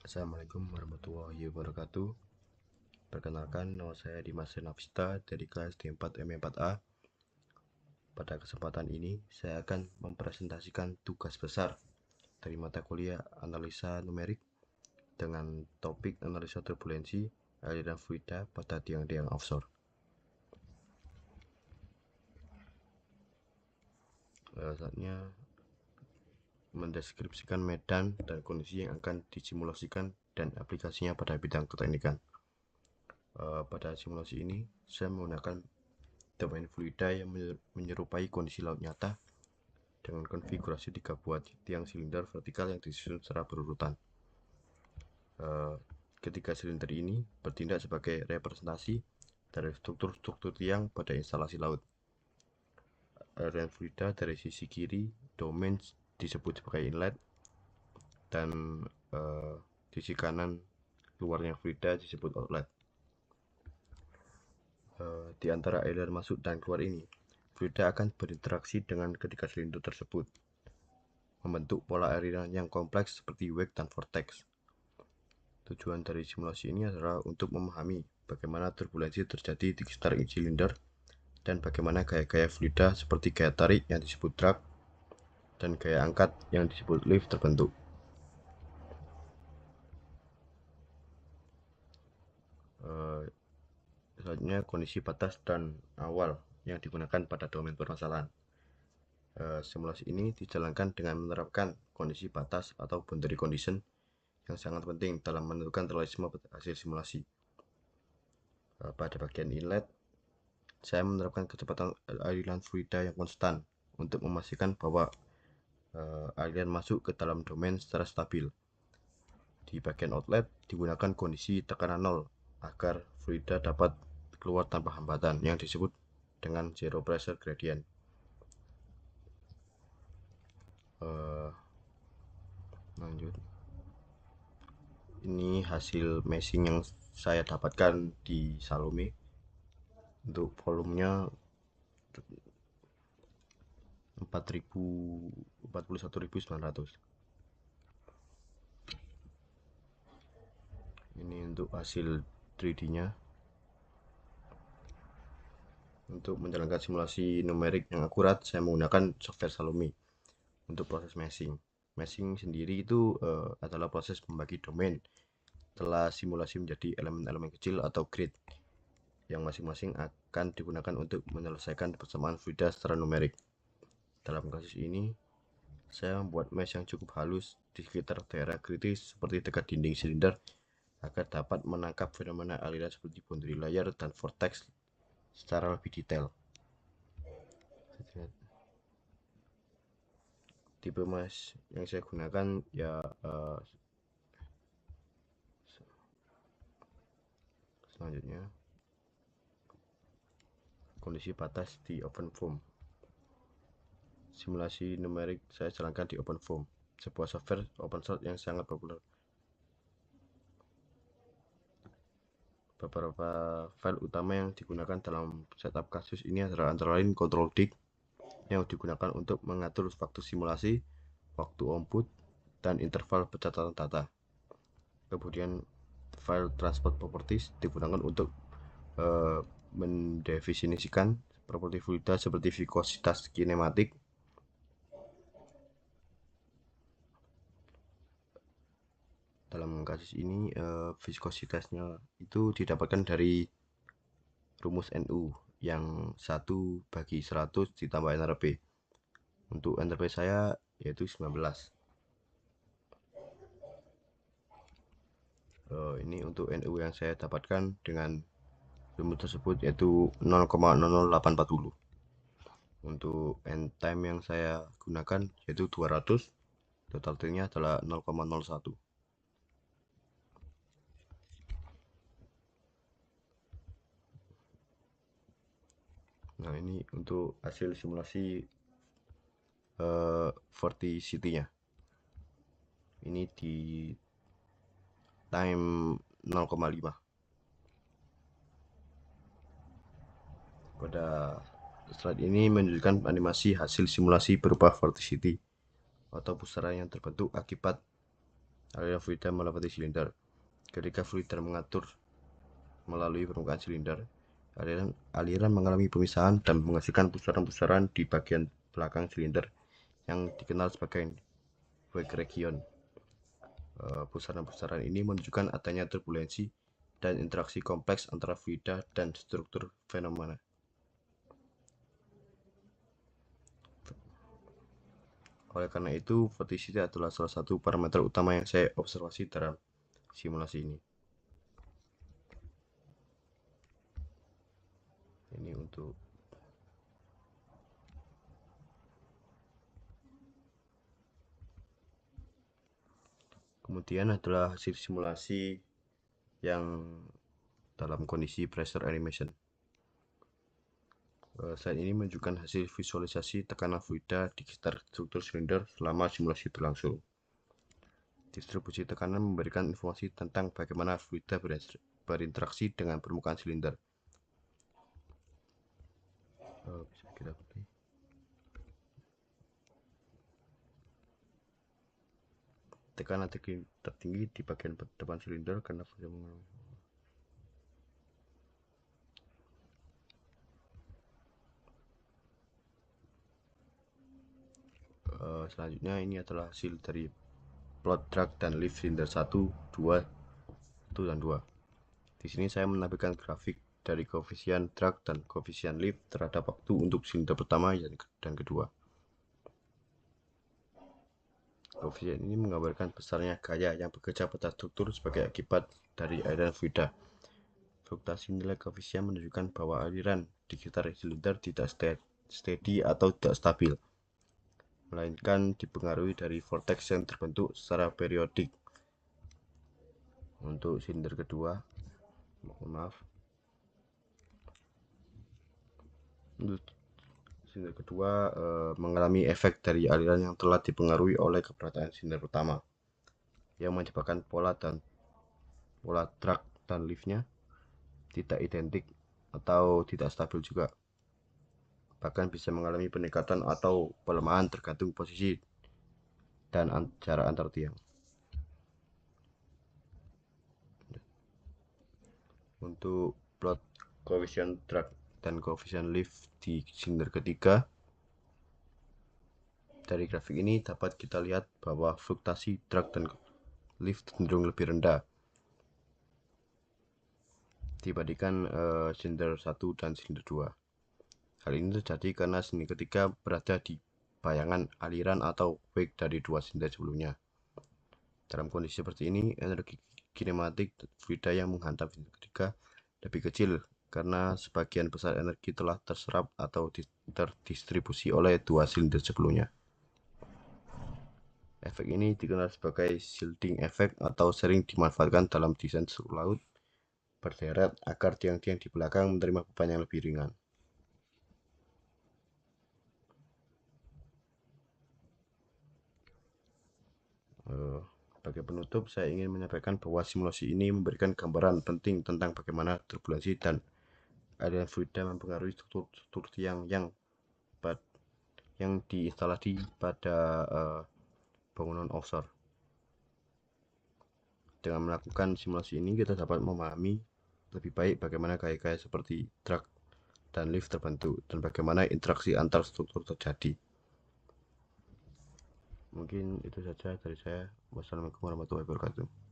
Assalamualaikum warahmatullahi wabarakatuh. Perkenalkan, nama saya Dimas Renavista dari kelas D4 M4A. Pada kesempatan ini, saya akan mempresentasikan tugas besar dari mata kuliah analisa numerik dengan topik analisa turbulensi aliran fluida pada tiang-tiang offshore. Saatnya mendeskripsikan medan dan kondisi yang akan disimulasikan dan aplikasinya pada bidang keteknikan. Pada simulasi ini, saya menggunakan domain fluida yang menyerupai kondisi laut nyata dengan konfigurasi 3 buah tiang silinder vertikal yang disusun secara berurutan. Ketiga silinder ini bertindak sebagai representasi dari struktur-struktur tiang pada instalasi laut. Aliran fluida dari sisi kiri domain disebut sebagai inlet, dan sisi kanan luarnya fluida disebut outlet. Di antara aliran masuk dan keluar ini, fluida akan berinteraksi dengan ketiga silinder tersebut, membentuk pola aliran yang kompleks seperti wake dan vortex. Tujuan dari simulasi ini adalah untuk memahami bagaimana turbulensi terjadi di sekitar silinder dan bagaimana gaya-gaya fluida seperti gaya tarik yang disebut drag dan gaya angkat yang disebut lift terbentuk. Selanjutnya, kondisi batas dan awal yang digunakan pada domain permasalahan. Simulasi ini dijalankan dengan menerapkan kondisi batas atau boundary condition yang sangat penting dalam menentukan realisme hasil simulasi. Pada bagian inlet, saya menerapkan kecepatan aliran fluida yang konstan untuk memastikan bahwa aliran masuk ke dalam domain secara stabil. Di bagian outlet digunakan kondisi tekanan nol agar fluida dapat keluar tanpa hambatan yang disebut dengan zero pressure gradient. Lanjut, ini hasil meshing yang saya dapatkan di Salome. Untuk volumenya 41.900. Ini untuk hasil 3D nya. Untuk menjalankan simulasi numerik yang akurat, saya menggunakan software Salome untuk proses meshing. Meshing sendiri itu adalah proses membagi domain setelah simulasi menjadi elemen-elemen kecil atau grid yang masing-masing akan digunakan untuk menyelesaikan persamaan fluida secara numerik. Dalam kasus ini, saya membuat mesh yang cukup halus di sekitar daerah kritis seperti dekat dinding silinder agar dapat menangkap fenomena aliran seperti boundary layer dan vortex secara lebih detail. Tipe mesh yang saya gunakan ya selanjutnya, kondisi batas di OpenFOAM. Simulasi numerik saya jalankan di OpenFOAM, sebuah software open source yang sangat populer. Beberapa file utama yang digunakan dalam setup kasus ini adalah antara lain control disk yang digunakan untuk mengatur waktu simulasi, waktu output, dan interval pencatatan data. Kemudian file transport properties digunakan untuk mendefinisikan properti fluida seperti viskositas kinematik. Dalam kasus ini viskositasnya itu didapatkan dari rumus NU yang 1/100 ditambah NRP. Untuk NRP saya yaitu 19. Ini untuk NU yang saya dapatkan dengan rumus tersebut yaitu 0,00840. Untuk end time yang saya gunakan yaitu 200, total T-nya adalah 0,01. Nah, ini untuk hasil simulasi vorticity-nya. Ini di time 0,5. Pada slide ini menunjukkan animasi hasil simulasi berupa vorticity atau pusaran yang terbentuk akibat aliran fluida melewati silinder. Ketika fluida mengatur melalui permukaan silinder, aliran mengalami pemisahan dan menghasilkan pusaran-pusaran di bagian belakang silinder yang dikenal sebagai wake region. Pusaran-pusaran ini menunjukkan adanya turbulensi dan interaksi kompleks antara fluida dan struktur fenomena. Oleh karena itu, vorticity adalah salah satu parameter utama yang saya observasi dalam simulasi ini. Ini untuk kemudian adalah hasil simulasi yang dalam kondisi pressure animation. Slide ini menunjukkan hasil visualisasi tekanan fluida di sekitar struktur silinder selama simulasi berlangsung. Distribusi tekanan memberikan informasi tentang bagaimana fluida berinteraksi dengan permukaan silinder. Bisa kita pilih. Tekanan tertinggi di bagian depan silinder karena fluida mengalami selanjutnya ini adalah hasil dari plot drag dan lift silinder 1, 2, 1 dan 2. Di sini saya menampilkan grafik dari koefisien drag dan koefisien lift terhadap waktu untuk silinder pertama dan kedua. Koefisien ini menggambarkan besarnya gaya yang bekerja pada struktur sebagai akibat dari aliran fluida. Fluktuasi nilai koefisien menunjukkan bahwa aliran di sekitar silinder tidak steady atau tidak stabil, melainkan dipengaruhi dari vortex yang terbentuk secara periodik. Untuk silinder kedua, mohon maaf. Untuk silinder kedua mengalami efek dari aliran yang telah dipengaruhi oleh keberadaan silinder pertama, yang menyebabkan pola drag dan liftnya tidak identik atau tidak stabil juga, bahkan bisa mengalami peningkatan atau pelemahan tergantung posisi dan jarak antar tiang. Untuk plot koefisien drag dan koefisien lift di silinder ketiga, dari grafik ini dapat kita lihat bahwa fluktuasi drag dan lift cenderung lebih rendah dibandingkan silinder 1 dan silinder 2. Hal ini terjadi karena silinder ketiga berada di bayangan aliran atau wake dari dua silinder sebelumnya. Dalam kondisi seperti ini, energi kinematik fluida yang menghantam silinder ketiga lebih kecil karena sebagian besar energi telah terserap atau terdistribusi oleh dua silinder sebelumnya. Efek ini dikenal sebagai shielding effect atau sering dimanfaatkan dalam desain struktur laut berderet agar tiang-tiang di belakang menerima beban yang lebih ringan. Sebagai penutup, saya ingin menyampaikan bahwa simulasi ini memberikan gambaran penting tentang bagaimana turbulensi dan aliran fluida mempengaruhi struktur tiang yang diinstalasi pada bangunan offshore. Dengan melakukan simulasi ini, kita dapat memahami lebih baik bagaimana gaya-gaya seperti drag dan lift terbentuk dan bagaimana interaksi antar struktur terjadi. Mungkin itu saja dari saya. Wassalamualaikum warahmatullahi wabarakatuh.